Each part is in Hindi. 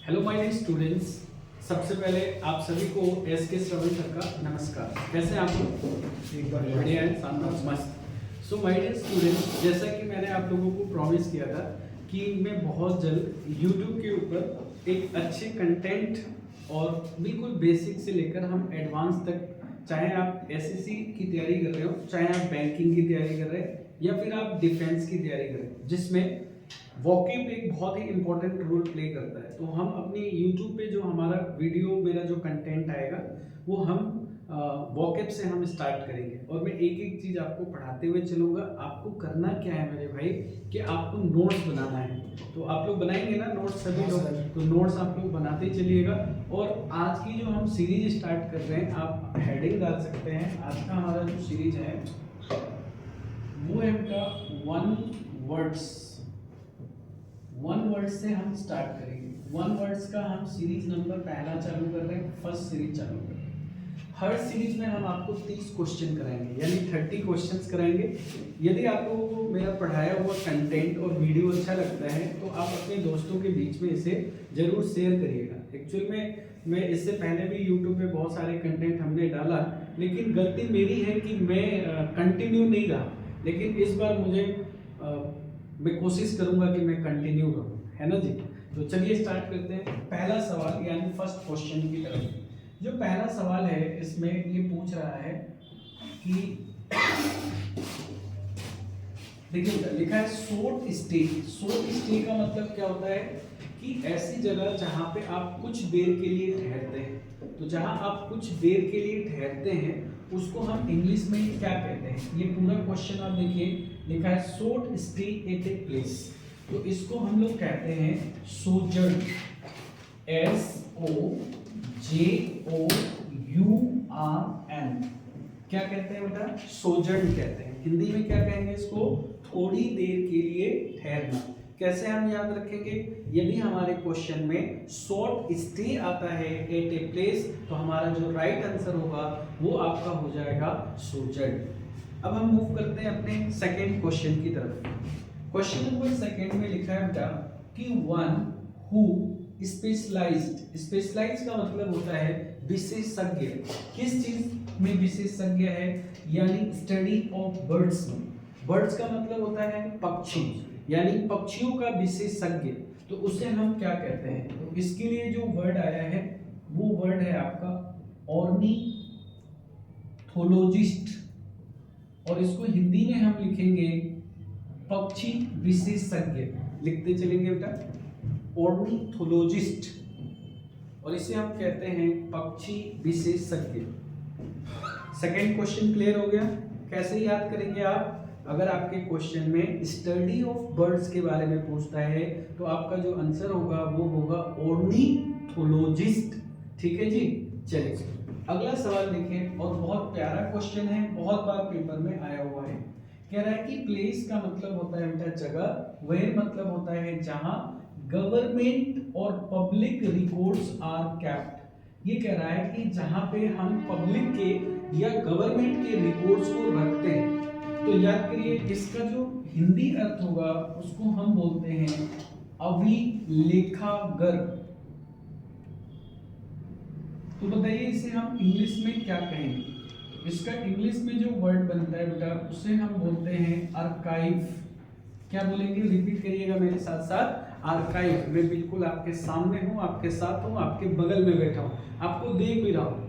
Hello my dear students. सबसे पहले आप सभी को एस के श्रवण सर का नमस्कार। कैसे हैं आप लोग? एकदम बढ़िया है, शानदार, मस्त। सो माय डियर स्टूडेंट्स, जैसा कि मैंने आप लोगों को प्रॉमिस किया था कि मैं बहुत जल्द यूट्यूब के ऊपर एक अच्छे कंटेंट और बिल्कुल बेसिक से लेकर हम एडवांस तक, चाहे आप एसएससी की तैयारी कर रहे हो, चाहे आप बैंकिंग की तैयारी कर रहे हैं या फिर आप डिफेंस की तैयारी कर रहे हैं, जिसमें वॉकिब एक बहुत ही इंपॉर्टेंट रोल प्ले करता है। तो हम अपने यूट्यूब पे जो हमारा वीडियो, मेरा जो कंटेंट आएगा वो हम वॉकिब से हम स्टार्ट करेंगे और मैं एक एक चीज़ आपको पढ़ाते हुए चलूँगा। आपको करना क्या है मेरे भाई कि आपको नोट्स बनाना है। तो आप लोग बनाएंगे ना नोट्स, सभी लोग? तो नोट्स आप लोग बनाते चलिएगा। और आज की जो हम सीरीज स्टार्ट कर रहे हैं, आप हेडिंग डाल सकते हैं। आज का हमारा जो सीरीज है वो है बेटा वन वर्ड से हम स्टार्ट करेंगे। वन वर्ड्स का हम सीरीज नंबर पहला चालू कर रहे हैं, फर्स्ट सीरीज चालू कर रहे हैं। हर सीरीज में हम आपको 30 क्वेश्चन कराएंगे, यानी 30 क्वेश्चंस कराएंगे। यदि आप लोगों को मेरा पढ़ाया हुआ कंटेंट और वीडियो अच्छा लगता है तो आप अपने दोस्तों के बीच में इसे जरूर शेयर करिएगा। एक्चुअल में मैं इससे पहले भी यूट्यूब पे बहुत सारे कंटेंट हमने डाला, लेकिन गलती मेरी है कि मैं कंटिन्यू नहीं रहा। लेकिन इस बार मैं कोशिश करूंगा कि मैं कंटिन्यू रहूं, है ना जी। तो चलिए स्टार्ट करते हैं। पहला सवाल यानी फर्स्ट क्वेश्चन की तरफ। जो पहला सवाल है इसमें ये पूछ रहा है कि देखिए लिखा है शॉर्ट स्टे। शॉर्ट स्टे का मतलब क्या होता है कि ऐसी जगह जहां पे आप कुछ देर के लिए ठहरते हैं। तो जहां आप कुछ देर के लिए ठहरते हैं उसको हम इंग्लिश में क्या कहते हैं। ये पूरा क्वेश्चन आप देखिए, लिखा है short stay at a place. तो इसको हम लोग कहते हैं सोजर्न, SOJOURN। क्या कहते हैं बेटा? सोजर्न कहते हैं। हिंदी में क्या कहेंगे इसको? थोड़ी देर के लिए ठहरना। कैसे हम याद रखेंगे? यदि हमारे क्वेश्चन में शॉर्ट स्टे आता है एट ए प्लेस तो हमारा जो राइट आंसर होगा वो आपका हो जाएगा सोजर्न। अब हम मूव करते हैं अपने सेकेंड क्वेश्चन की तरफ। क्वेश्चन नंबर सेकेंड में लिखा है बेटा कि वन हु स्पेशलाइज्ड का मतलब होता है विशेषज्ञ। किस चीज में विशेषज्ञ है? यानी स्टडी ऑफ बर्ड्स में। बर्ड्स का मतलब होता है पक्षी, यानी पक्षियों का विशेषज्ञ। तो उसे हम क्या कहते हैं? तो इसके लिए जो वर्ड आया है वो वर्ड है आपका ऑर्निथोलॉजिस्ट, और इसको हिंदी में हम लिखेंगे पक्षी विशेषज्ञ। लिखते चलेंगे बेटा ऑर्निथोलॉजिस्ट, और इसे हम कहते हैं पक्षी विशेषज्ञ। सेकेंड क्वेश्चन क्लियर हो गया? कैसे याद करेंगे आप? अगर आपके क्वेश्चन में स्टडी ऑफ बर्ड्स के बारे में पूछता है तो आपका जो आंसर होगा वो होगा ऑर्निथोलॉजिस्ट। ठीक है जी। चलिए अगला सवाल देखें, और बहुत प्यारा क्वेश्चन है, बहुत बार पेपर में आया हुआ है। कह रहा है कि प्लेस का मतलब होता है बेटा जगह, वेयर मतलब होता है जहां गवर्नमेंट और पब्लिक रिकॉर्ड्स आर केप्ट। ये कह रहा है कि जहां पे हम पब्लिक के या गवर्नमेंट के रिकॉर्ड्स को रखते हैं। तो याद करिए इसका जो हिंदी अर्थ होगा उसको हम बोलते हैं अभिलेखागार। तो बताइए इसे हम इंग्लिश में क्या कहेंगे? इसका इंग्लिश में जो वर्ड बनता है बेटा उसे हम बोलते हैं आर्काइव। क्या बोलेंगे? रिपीट करिएगा मेरे साथ साथ, आर्काइव। मैं बिल्कुल आपके सामने हूँ, आपके साथ हूँ, आपके बगल में बैठा हूँ, आपको देख भी रहा हूँ।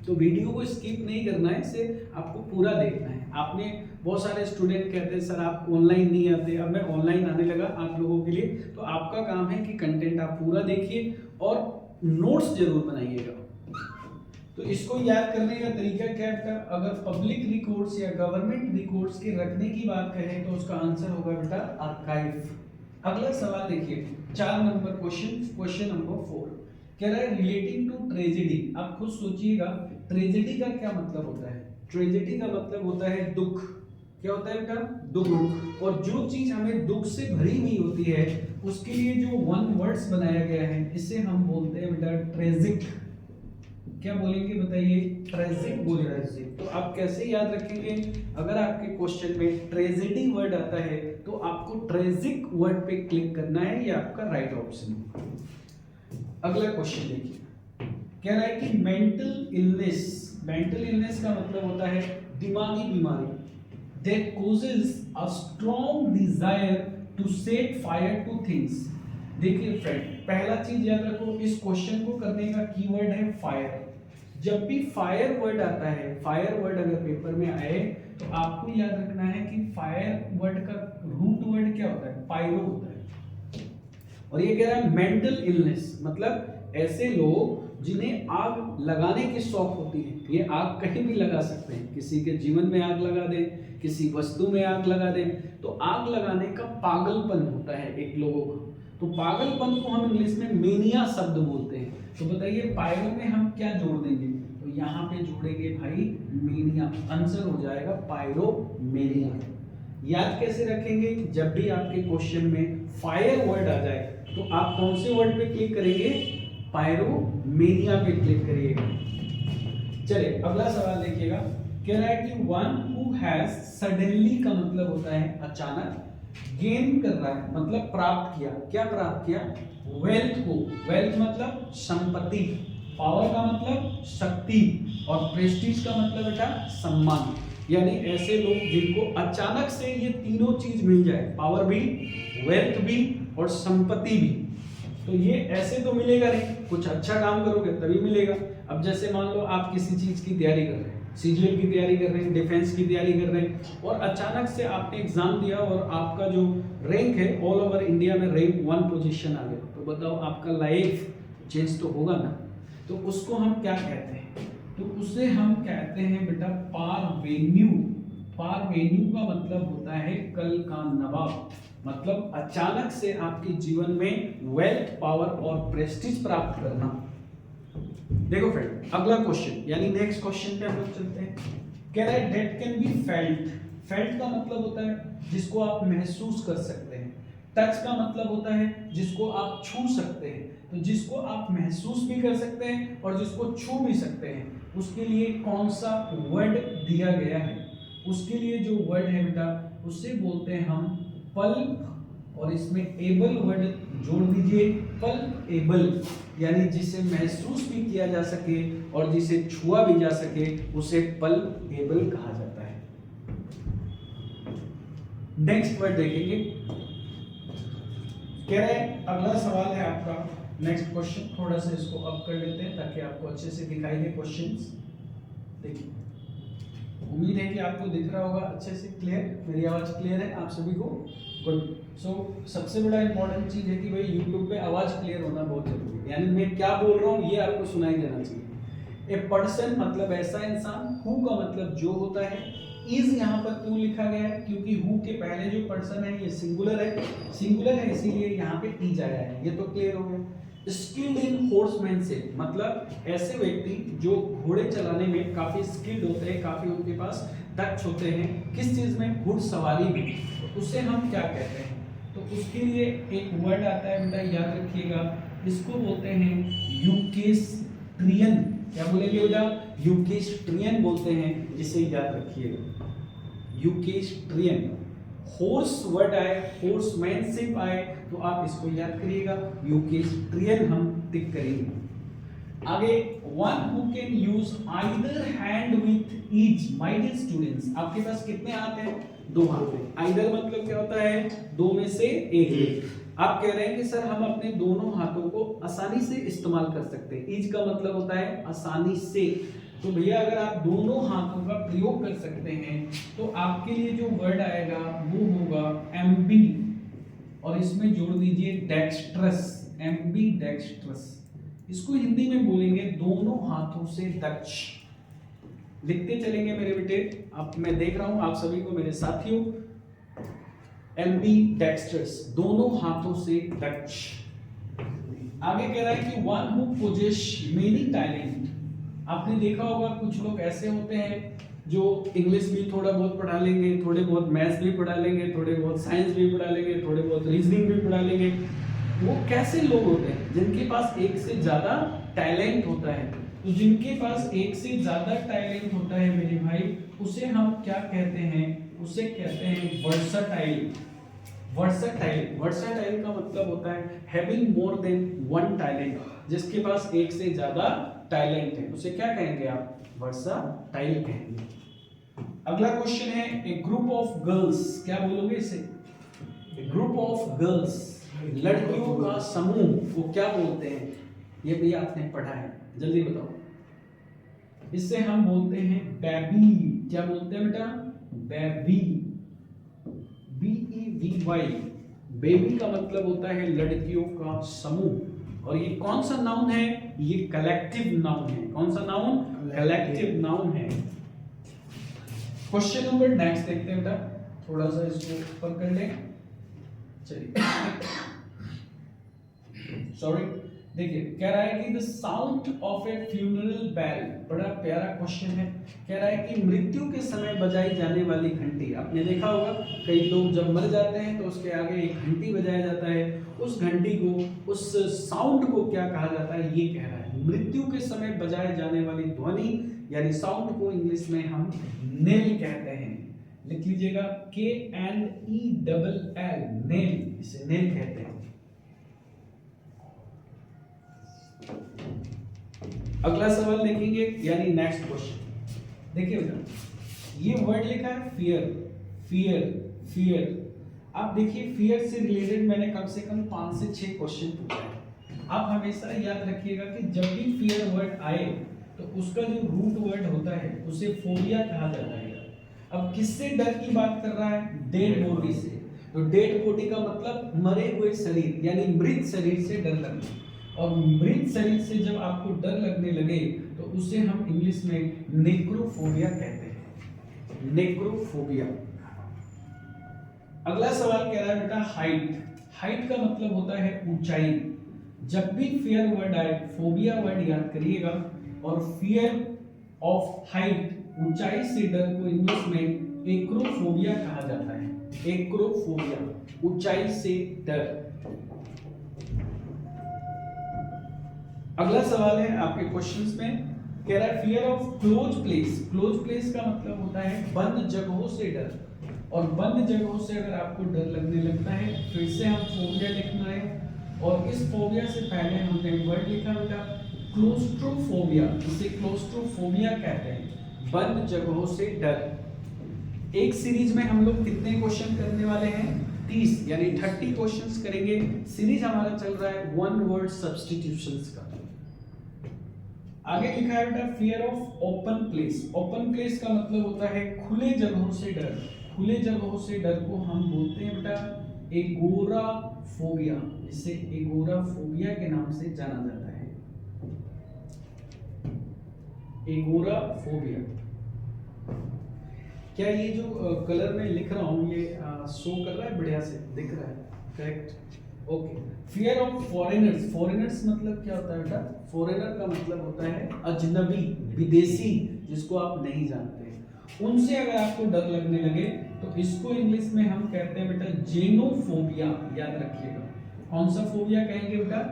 तो वीडियो को स्किप नहीं करना है, इसे आपको पूरा देखना है। आपने बहुत सारे स्टूडेंट कहते हैं सर आप ऑनलाइन नहीं आते। अब मैं ऑनलाइन आने लगा आप लोगों के लिए। तो आपका काम है कि कंटेंट आप पूरा देखिए और नोट्स जरूर बनाइएगा। तो इसको याद करने का तरीका क्या है? अगर पब्लिक रिकॉर्ड्स या गवर्नमेंट रिकॉर्ड्स के रखने की बात करें तो उसका आंसर होगा बेटा आर्काइव। अगला सवाल देखिए, 4 नंबर क्वेश्चन नंबर 4 कह रहा है रिलेटिंग टू ट्रेजेडी। आप खुद सोचिएगा ट्रेजेडी का क्या मतलब होता है? ट्रेजेडी का मतलब होता है दुख। क्या होता है बेटा? दुख। और जो चीज हमें दुख से भरी हुई होती है उसके लिए जो वन वर्ड्स बनाया गया है इसे हम बोलते हैं बेटा ट्रेजिक। क्या बोलेंगे बताइए? ट्रेजिक बोलेंगे। तो आप कैसे याद रखेंगे? अगर आपके क्वेश्चन में ट्रेजेडी वर्ड आता है तो आपको ट्रेजिक वर्ड पे क्लिक करना है, ये आपका राइट ऑप्शन है। अगला क्वेश्चन देखिए, कह रहा है कि मेंटल इलनेस का मतलब होता है दिमागी बीमारी, that causes a strong desire to set fire to things। देखिए फ्रेंड, पहला चीज याद रखो, इस क्वेश्चन को करने का कीवर्ड है फायर। जब भी फायर वर्ड आता है, फायर वर्ड अगर पेपर में आए तो आपको याद रखना है कि फायर वर्ड का रूट वर्ड क्या होता है, पायरो होता है। और ये कह रहा है मेंटल इलनेस, मतलब ऐसे लोग जिन्हें आग लगाने की शौक होती है। ये आग कहीं भी लगा सकते हैं, किसी के जीवन में आग लगा दें, किसी वस्तु में आग लगा दें, तो आग लगाने का पागलपन होता है एक लोगों को। तो पागलपन को हम इंग्लिश में मेनिया शब्द बोलते हैं। तो बताइए पायरो में हम क्या जोड़ देंगे, तो यहाँ पे जोड़ेंगे भाई मेनिया, आंसर हो जाएगा पायरोमेनिया। याद कैसे रखेंगे, जब भी आपके क्वेश्चन में फायर वर्ड आ जाए तो आप कौन से वर्ड पे क्लिक करेंगे, पायरोमेनिया पे क्लिक करिएगा। चलिए अगला सवाल देखिएगा, कह रहा है कि वन हु हैज सडनली का मतलब होता है अचानक, गेन कर रहा है मतलब प्राप्त किया, क्या प्राप्त किया, वेल्थ को, वेल्थ मतलब संपत्ति, पावर का मतलब शक्ति, और प्रेस्टीज का मतलब बेटा सम्मान। यानी ऐसे लोग जिनको अचानक से ये तीनों चीज मिल जाए, पावर भी, वेल्थ भी और संपत्ति भी, तो ये ऐसे तो मिलेगा नहीं, कुछ अच्छा काम करोगे तभी मिलेगा। अब जैसे मान लो आप किसी चीज की तैयारी कर रहे हैं, सीजीएल की तैयारी कर रहे हैं, डिफेंस की तैयारी कर रहे हैं, और अचानक से आपने एग्जाम दिया और आपका जो रैंक है ऑल ओवर इंडिया में रैंक 1 पोजीशन आ गया, तो बताओ आपका लाइफ चेंज तो होगा ना। तो उसको हम क्या कहते हैं, तो उसे हम कहते हैं बेटा पारवेन्यू। पारवेन्यू का मतलब होता है कल का नवाब, मतलब अचानक से आपके जीवन में वेल्थ, पावर और प्रेस्टीज प्राप्त करना। देखो फ्रेंड अगला क्वेश्चन, यानी नेक्स्ट क्वेश्चन पे हम लोग चलते हैं। कह रहा है that can be felt. Felt का मतलब होता है जिसको आप महसूस कर सकते हैं। टच का मतलब होता है जिसको आप छू सकते हैं। तो जिसको आप महसूस भी कर सकते हैं और जिसको छू भी सकते हैं, उसके लिए कौन सा वर्ड दिया गया है, उसके लिए जो वर्ड है बेटा उसे बोलते हैं हम पल्प, और इसमें एबल वर्ड जोड़ दीजिए, पल्प एबल, यानी जिसे महसूस भी किया जा सके और जिसे छुआ भी जा सके उसे पल्प एबल कहा जाता है। नेक्स्ट वर्ड देखेंगे, कह रहे हैं अगला सवाल है आपका, नेक्स्ट क्वेश्चन, थोड़ा सा इसको अप कर लेते हैं ताकि आपको अच्छे से दिखाई दे क्वेश्चंस। देखिए उम्मीद है कि आपको दिख रहा होगा अच्छे से, क्लियर, मेरी आवाज क्लियर है आप सभी को, गुड। सो सबसे बड़ा इंपॉर्टेंट चीज है कि भाई यूट्यूब पे आवाज क्लियर होना बहुत जरूरी है, यानी मैं क्या बोल रहा हूँ ये आपको सुनाई देना चाहिए। ए पर्सन मतलब ऐसा इंसान, हु का मतलब जो होता है, इज यहाँ पर क्यों लिखा गया है, क्योंकि हु के पहले जो पर्सन है ये सिंगुलर है इसीलिए यहाँ पे इज आया है, ये तो क्लियर हो गया। स्किल्ड इन हॉर्समैनशिप मतलब ऐसे व्यक्ति जो घोड़े चलाने में काफी स्किल्ड होते हैं, काफी उनके पास दक्ष होते हैं, किस चीज में, घुड़सवारी में, तो उसे हम क्या कहते हैं, तो उसके लिए एक वर्ड आता है बेटा याद रखिएगा, इसको बोलते हैं यूकेस्ट्रियन। क्या बोलेंगे बेटा, यूकेस्ट्रियन बोलते हैं, जिसे याद रखिएगा यूकेस्ट्रियन। हॉर्स वर्ड आए, हॉर्समैनशिप आए तो आप इसको याद करिएगा, यूकेस्ट्रियन हम टिक करेंगे। आगे one who can use either hand with each. My dear students, आपके पास कितने हाथ हैं, 2 हाथ हैं। आइदर मतलब क्या होता है, 2 में से एक। आप कह रहे हैं कि सर हम अपने दोनों हाथों को आसानी से इस्तेमाल कर सकते हैं, ईच का मतलब होता है आसानी से। तो भैया अगर आप दोनों हाथों का प्रयोग कर सकते हैं तो आपके लिए जो वर्ड आएगा वो होगा एम्बी, और इसमें जोड़ दीजिए डेक्स्ट्रस, एम्बी डेक्स्ट्रस। इसको हिंदी में बोलेंगे दोनों हाथों से दक्ष। लिखते चलेंगे मेरे बेटे, अब मैं देख रहा हूं आप सभी को मेरे साथियों, एम्बी डेक्स्ट्रस, दोनों हाथों से दक्ष। आगे कह रहा है कि one who possess many talent. आपने देखा होगा कुछ लोग ऐसे होते हैं जो इंग्लिश भी थोड़ा बहुत पढ़ा लेंगे, थोड़े बहुत मैथ्स भी पढ़ा लेंगे, थोड़े बहुत साइंस भी पढ़ा लेंगे, थोड़े बहुत रीजनिंग भी पढ़ा लेंगे। वो कैसे लोग होते हैं, जिनके पास एक से ज्यादा टैलेंट होता है। तो जिनके पास एक से ज्यादा टैलेंट होता है मेरे भाई, उसे हम क्या कहते हैं, उसे कहते हैं वर्सटाइल। वर्सेटाइल, वर्सेटाइल का मतलब होता है having more than one talent, जिसके पास एक से ज्यादा टैलेंट है उसे क्या कहेंगे आप? वर्सेटाइल कहेंगे। अगला क्वेश्चन है ए ग्रुप ऑफ गर्ल्स, क्या बोलोगे इसे? ग्रुप ऑफ गर्ल्स, लड़कियों का समूह वो क्या बोलते हैं? ये भी आपने पढ़ा है, जल्दी बताओ। इससे हम बोलते हैं बेबी। क्या बोलते हैं बेटा? Baby, BEBY। बेबी का मतलब होता है लड़कियों का समूह। और ये कौन सा नाउन है? ये कलेक्टिव नाउन है। कौन सा नाउन? कलेक्टिव नाउन है। क्वेश्चन नंबर नेक्स्ट देखते हैं बेटा, थोड़ा सा इसको ऊपर कर लें। चलिए सॉरी, देखिए कह रहा है कि the sound of a funeral bell, बड़ा प्यारा क्वेश्चन है। कह रहा है कि मृत्यु के समय बजाई जाने वाली घंटी, आपने देखा होगा कई लोग जब मर जाते हैं तो उसके आगे एक घंटी बजाया जाता है, उस घंटी को, उस साउंड को क्या कहा जाता है? ये कह रहा है मृत्यु के समय बजाए जाने वाली ध्वनि यानी साउंड को इंग्लिश में हम नेल कहते हैं। लिख लीजिएगा KNELL, नेल, इसे नेल कहते हैं। अगला सवाल देखेंगे यानी नेक्स्ट क्वेश्चन। देखिए बेटा, ये वर्ड लिखा है फियर, फियर, फियर। आप देखिए फियर से रिलेटेड मैंने कम से कम 5 से 6 क्वेश्चन पूछा है। आप हमेशा याद रखिएगा कि जब भी फियर वर्ड आए तो उसका जो रूट वर्ड होता है उसे फोबिया कहा जाता है। अब किससे डर की बात कर रहा है? डेड बॉडी से। तो डेड बॉडी का मतलब मरे हुए शरीर यानी मृत शरीर से डर लगना। और मृत शरीर से जब आपको डर लगने लगे तो उसे हम इंग्लिश में नेक्रोफोबिया कहते हैं, नेक्रोफोबिया। अगला सवाल कह रहा है बेटा हाइट, हाइट का मतलब होता है ऊंचाई। जब भी फियर वर्ड आए फोबिया वर्ड याद करिएगा, और फियर ऑफ हाइट, ऊंचाई से डर को इंग्लिश में एक्रोफोबिया कहा जाता है, एक्रोफोबिया, ऊंचाई से डर। अगला सवाल है आपके क्वेश्चंस में, कह रहा है fear of close place, close place का मतलब होता है बंद जगहों से डर। और बंद जगहों से अगर आपको डर लगने लगता है फिर से हम फोबिया लिखना है। और इस फोबिया से पहले हमने वर्ड लिखा बेटा क्लोस्ट्रोफोबिया, इसे क्लोस्ट्रोफोबिया कहते हैं, बंद जगहों से डर। एक सीरीज में हम लोग कितने क्वेश्चन करने वाले हैं? 30 यानी 30 क्वेश्चंस करेंगे। सीरीज हमारा चल रहा है वन वर्ड सब्स्टिट्यूशंस का। आगे लिखा है बेटा fear of open place, open place का मतलब होता है खुले जगहों से डर। खुले जगहों से डर को हम बोलते हैं बेटा एगोराफोबिया, इसे एगोराफोबिया के नाम से जाना जाता है, एगोराफोबिया। क्या ये जो कलर में लिख रहा हूं ये शो कर रहा है? बढ़िया से दिख रहा है? Correct, okay. Fear of foreigners, foreigners मतलब क्या होता है बेटा? फॉरेनर का मतलब होता है अजनबी, विदेशी, जिसको आप नहीं जानते। उनसे अगर आपको डर लगने लगे तो इसको इंग्लिश में हम कहते हैं बेटा जेनोफोबिया, याद रखिएगा। कौन सा फोबिया कहेंगे बेटा?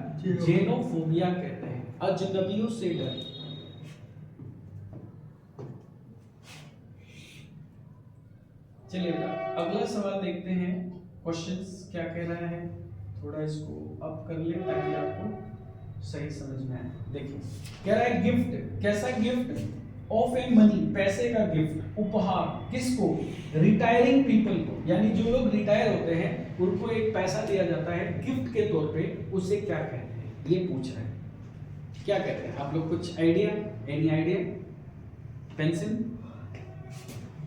जेनोफोबिया कहते हैं, अजनबियों से डर। चलिए बेटा अगला सवाल देखते हैं, क्वेश्चंस क्या कह रहा है, थोड़ा इसको अप कर ले ताकि आपको सही समझ में आए। देखिए कह रहा है गिफ्ट, कैसा गिफ्ट? ऑफ ए मनी, पैसे का गिफ्ट, उपहार, किसको? रिटायरिंग पीपल को, यानी जो लोग रिटायर होते हैं उनको एक पैसा दिया जाता है गिफ्ट के तौर पे, उसे क्या कहते हैं? ये पूछ रहे हैं, क्या कहते हैं? आप लोग कुछ आइडिया, एनी आइडिया? पेंसिल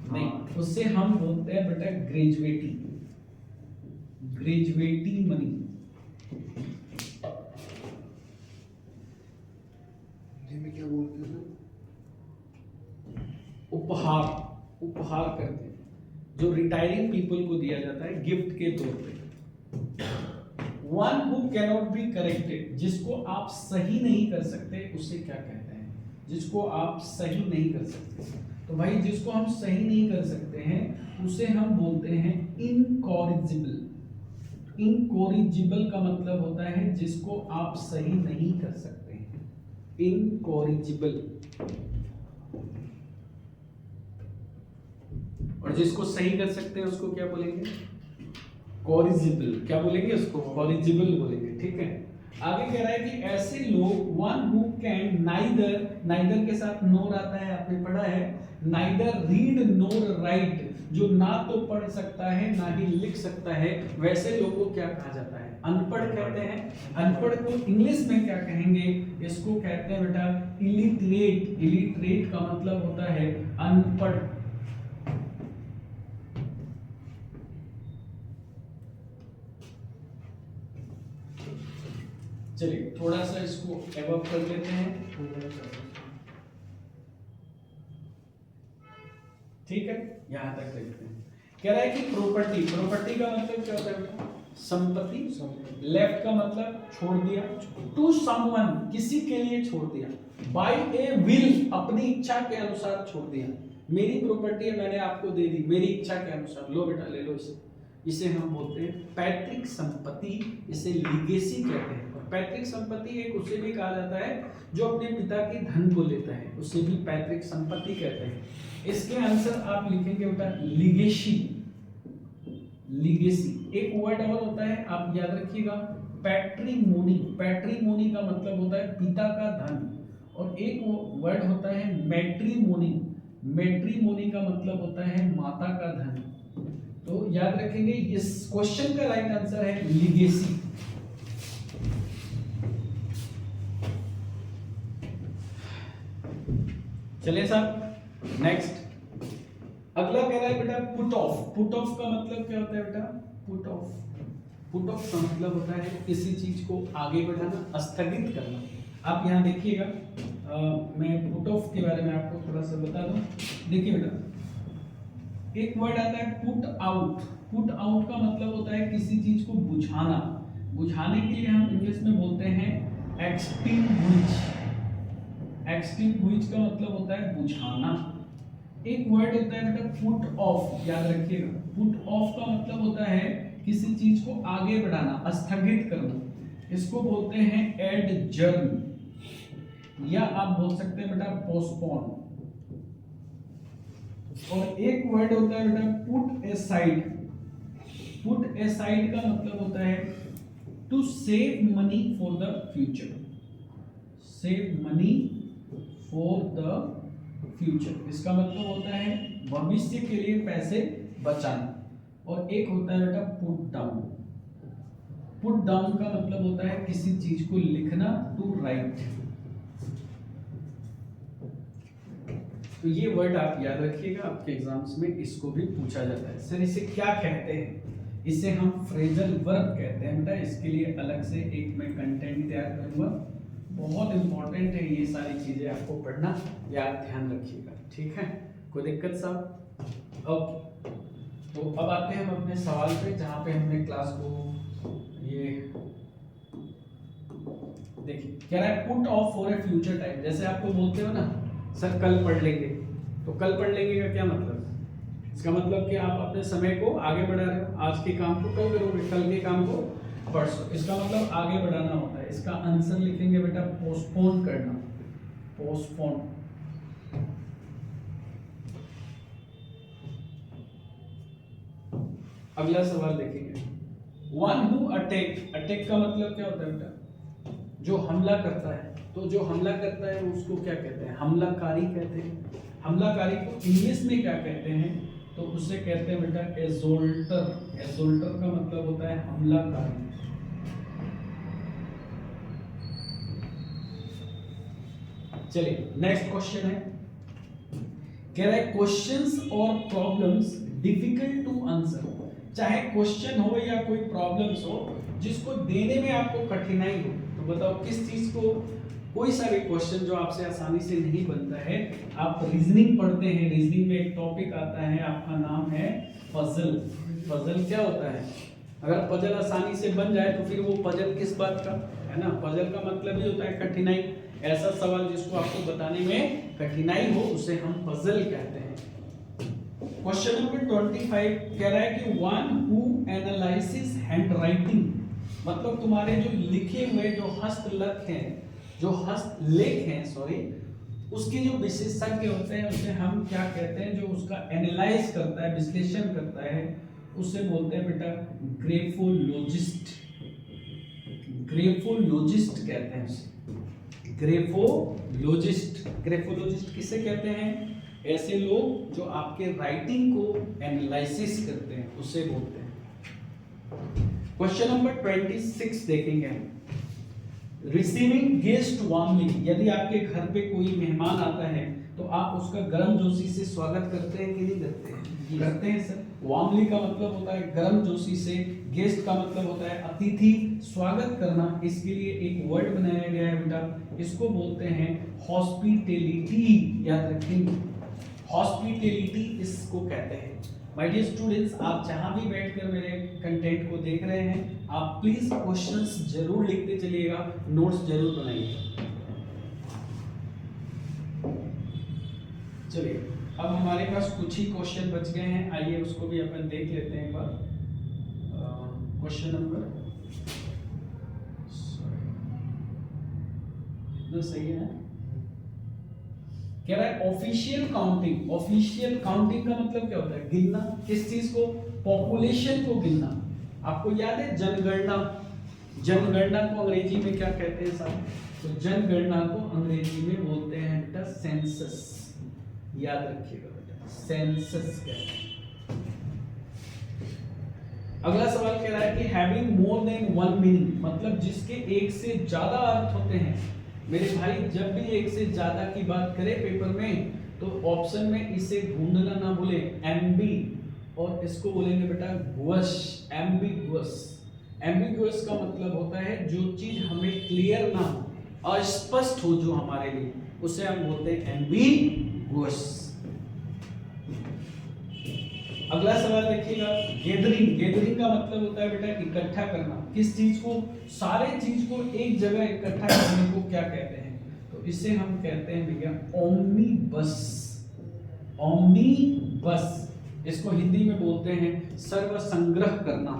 नहीं, उससे हम बोलते हैं बेटा ग्रेजुएटी, ग्रेजुएटी मनी। क्या बोलते हैं? उपहार, उपहार करते हैं जो रिटायरिंग पीपल को दिया जाता है गिफ्ट के तौर पे। One who cannot be corrected, जिसको आप सही नहीं कर सकते उसे क्या कहते हैं? जिसको आप सही नहीं कर सकते, तो भाई जिसको हम सही नहीं कर सकते हैं उसे हम बोलते हैं इनकॉरिजिबल। इनकॉरिजिबल का मतलब होता है जिसको आप सही नहीं कर सकते हैं, इनकॉरिजिबल। और जिसको सही कर सकते हैं उसको क्या बोलेंगे? कॉरिजिबल, क्या बोलेंगे उसको, कॉरिजिबल बोलेंगे, ठीक है। आगे कह रहा है कि ऐसे लोग one who can neither, neither के साथ नोर आता है, आपने पढ़ा है, नाइदर रीड नोर राइट, जो ना तो पढ़ सकता है ना ही लिख सकता है, वैसे लोगों को क्या कहा जाता है, अनपढ़ कहते हैं। अनपढ़ को इंग्लिश में क्या कहेंगे, इसको कहते हैं बेटा इलिटरेट। इलिटरेट का मतलब होता है अनपढ़। चलिए थोड़ा सा इसको एवॉब कर लेते हैं, ठीक है, यहां तक देखते हैं। कह रहा है कि प्रॉपर्टी, प्रॉपर्टी का मतलब क्या होता है, संपत्ति। लेफ्ट का मतलब छोड़ दिया, टू समवन किसी के लिए छोड़ दिया, बाय ए विल अपनी इच्छा के अनुसार छोड़ दिया। मेरी प्रॉपर्टी है, मैंने आपको दे दी मेरी इच्छा के अनुसार, लो बेटा ले लो इसे। इसे हम बोलते हैं पैतृक संपत्ति, इसे लीगेसी कहते हैं। और पैतृक संपत्ति एक उसे भी कहा जाता है जो अपने पिता के धन को लेता है, उसे भी पैतृक संपत्ति कहते हैं। इसके आंसर आप लिखेंगे बेटा लीगेसी। लीगेसी एक वर्ड और होता है, आप याद रखिएगा, पैट्रिमोनी। पैट्रिमोनी का मतलब होता है पिता का धन, और एक वर्ड होता है मैट्रिमोनी। मैट्रिमोनी का मतलब होता है माता का धन। तो याद रखेंगे इस क्वेश्चन का राइट आंसर है लीगेसी। चलिए साहब नेक्स्ट, अगला कह रहा है बेटा पुट ऑफ। पुट ऑफ का मतलब क्या होता है बेटा, पुट ऑफ, पुट ऑफ का मतलब होता है किसी चीज को आगे बढ़ाना, स्थगित करना। आप यहाँ देखिएगा, मैं पुट ऑफ के बारे में आपको थोड़ा सा बता दूं। देखिए बेटा, एक वर्ड आता है पुट आउट। पुट आउट का मतलब होता है किसी चीज को बुझाना। बुझाने के लिए हम इंग्लिश में बोलते हैं एक्सटिंग्विश। एक्सटिंग्विश का मतलब होता है बुझाना। एक वर्ड होता है बेटा पुट ऑफ, याद रखिएगा, पुट ऑफ का मतलब होता है किसी चीज को आगे बढ़ाना, स्थगित करना। इसको बोलते हैं एडजर्न, या आप बोल सकते हैं बेटा पोस्टपोन। और एक वर्ड होता है बेटा पुट एसाइड। पुट एसाइड का मतलब होता है to save money for the future. Save money for the future, इसका मतलब होता है भविष्य के लिए पैसे बचाना। और एक होता है बेटा पुट डाउन। पुट डाउन का मतलब होता है किसी चीज को लिखना, टू राइट। तो ये वर्ड आप याद रखिएगा, आपके एग्जाम्स में इसको भी पूछा जाता है। सर इसे क्या कहते हैं, इसे हम फ्रेजल वर्ब कहते हैं बेटा। इसके लिए अलग से एक मैं कंटेंट तैयार करूंगा, बहुत इंपॉर्टेंट है ये सारी चीजें आपको पढ़ना, याद ध्यान रखिएगा, ठीक है। कोई दिक्कत साहब? ओके, तो अब आते हैं हम अपने सवाल पे, जहाँ पे हमने क्लास को ये देखिए, कह रहा है put off for a future time. जैसे आपको बोलते हो ना सर कल पढ़ लेंगे, तो कल पढ़ लेंगे का क्या मतलब, इसका मतलब कि आप अपने समय को आगे बढ़ा रहे हो, आज के काम को कल करोगे, कल के काम को परसों, इसका मतलब आगे बढ़ाना होता है। इसका आंसर लिखेंगे बेटा पोस्टपोन करना, पोस्टपोन। अगला सवाल देखेंगे, वन हु अटैक। अटैक का मतलब क्या होता है बेटा, जो हमला करता है। तो जो हमला करता है उसको क्या कहते हैं, हमलाकारी कहते हैं। हमलाकारी को इंग्लिश में क्या कहते हैं, तो उसे कहते हैं बेटा एजोल्टर। एजोल्टर का मतलब होता है हमलाकारी। चलिए नेक्स्ट क्वेश्चन है, कह रहा है क्वेश्चंस और प्रॉब्लम्स डिफिकल्ट टू आंसर। चाहे क्वेश्चन हो या कोई प्रॉब्लम्स हो जिसको देने में आपको कठिनाई हो, तो बताओ किस चीज को, कोई सा भी क्वेश्चन जो आपसे आसानी से नहीं बनता है। आप रीजनिंग पढ़ते हैं, रीजनिंग में एक टॉपिक आता है, आपका नाम है पजल। पजल क्या होता है, अगर पजल आसानी से बन जाए तो फिर वो पजल किस बात का है ना, पजल का मतलब ही होता है कठिनाई। ऐसा सवाल जिसको आपको बताने में कठिनाई हो उसे हम पजल कहते हैं। क्वेश्चन नंबर 25 कह रहा है कि वन हु एनालाइसिस हैंडराइटिंग, मतलब तुम्हारे जो लिखे हुए जो हस्तलेख हैं, जो हस्तलेख हैं सॉरी, उसके जो विशेषज्ञ होते हैं उसे हम क्या कहते हैं, जो उसका एनालाइज करता है, विश्लेषण करता है, उसे बोलते हैं बेटा ग्रेफोलॉजिस्ट। ग्रेफोलॉजिस्ट कहते हैं उसे, ग्रेफोलॉजिस्ट। ग्रेफोलॉजिस्ट किसे कहते हैं? ऐसे लोग जो आपके राइटिंग को एनालिसिस करते हैं उसे बोलते हैं। क्वेश्चन नंबर 26 देखेंगे हम। रिसीविंग गेस्ट वार्मली, यदि आपके घर पे कोई मेहमान आता है तो आप उसका गर्मजोशी से स्वागत करते हैं कि नहीं करते हैं? करते हैं सर। वार्मली का मतलब होता है गर्मजोशी से, गेस्ट का मतलब होता है अतिथि, स्वागत करना। इसके लिए एक वर्ड बनाया गया है बेटा, इसको बोलते हैं हॉस्पिटैलिटी। याद रखेंगे, हॉस्पिटैलिटी इसको कहते हैं। माय डियर स्टूडेंट्स, आप जहां भी बैठकर मेरे कंटेंट को देख रहे हैं, आप प्लीज क्वेश्चंस जरूर लिखते चलिएगा, नोट्स जरूर बनाइएगा। चलिए, अब हमारे पास कुछ ही क्वेश्चन बच गए हैं, आइए उसको भी अपन देख लेते हैं एक बार। क्वेश्चन नंबर इतना सही है, कह रहा है ऑफिशियल काउंटिंग। ऑफिशियल काउंटिंग का मतलब क्या होता है? गिनना। किस चीज को? पॉपुलेशन को गिनना। आपको याद है जनगणना? जनगणना को अंग्रेजी में क्या कहते हैं साहब? तो जनगणना को अंग्रेजी में बोलते हैं बेटा सेंसस। याद रखिएगा बेटा, सेंसस कहते हैं। अगला सवाल कह रहा है कि having more than one meaning, मतलब जिसके एक से ज्यादा अर्थ होते हैं। मेरे भाई, जब भी एक से ज्यादा की बात करें पेपर में तो ऑप्शन में इसे ढूंढना ना भूले, एम्बी, और इसको बोलेंगे बेटा गुअस, एम्बिगुअस। एम्बिगुअस का मतलब होता है जो चीज हमें क्लियर ना हो, अस्पष्ट हो जो हमारे लिए, उसे हम बोलते हैं एम्बिगुअस। अगला सवाल देखिएगा, गैदरिंग। गैदरिंग का मतलब होता है बेटा इकट्ठा करना। किस चीज को? सारे चीज को एक जगह इकट्ठा करने को क्या कहते हैं? तो इसे हम कहते हैं भैया ओमनीबस। ओमनीबस, इसको हिंदी में बोलते हैं सर्व संग्रह करना।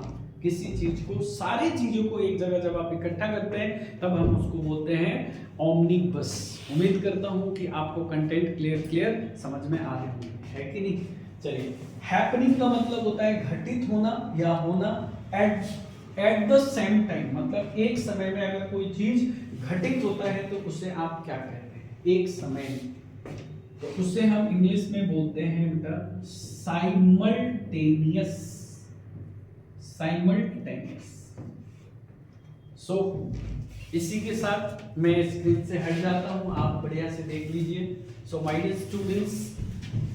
किसी चीज को, सारी चीजों को एक जगह जब आप इकट्ठा करते हैं तब हम उसको बोलते हैं ओमनीबस। उम्मीद करता हूं कि आपको कंटेंट क्लियर समझ में आ रहे होंगे, है कि नहीं? चलिए, हैपनिंग का मतलब होता है घटित होना या होना। एट द सेम टाइम, मतलब एक समय में अगर कोई चीज घटित होता है तो उसे आप क्या कहते हैं? एक समय में, तो उसे हम इंग्लिश में बोलते हैं बेटा साइमल्टेनियस। साइमल्टेनियस। सो इसी के साथ मैं स्क्रीन से हट जाता हूं, आप बढ़िया से देख लीजिए। सो माय डियर स्टूडेंट्स,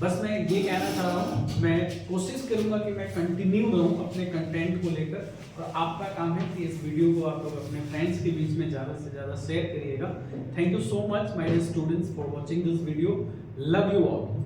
बस मैं ये कहना चाह रहा हूँ, मैं कोशिश करूंगा कि मैं कंटिन्यू रहूं अपने कंटेंट को लेकर, और आपका काम है कि इस वीडियो को आप लोग अपने फ्रेंड्स के बीच में ज़्यादा से ज़्यादा शेयर करिएगा। Thank you so much my dear students for watching this video. Love you all.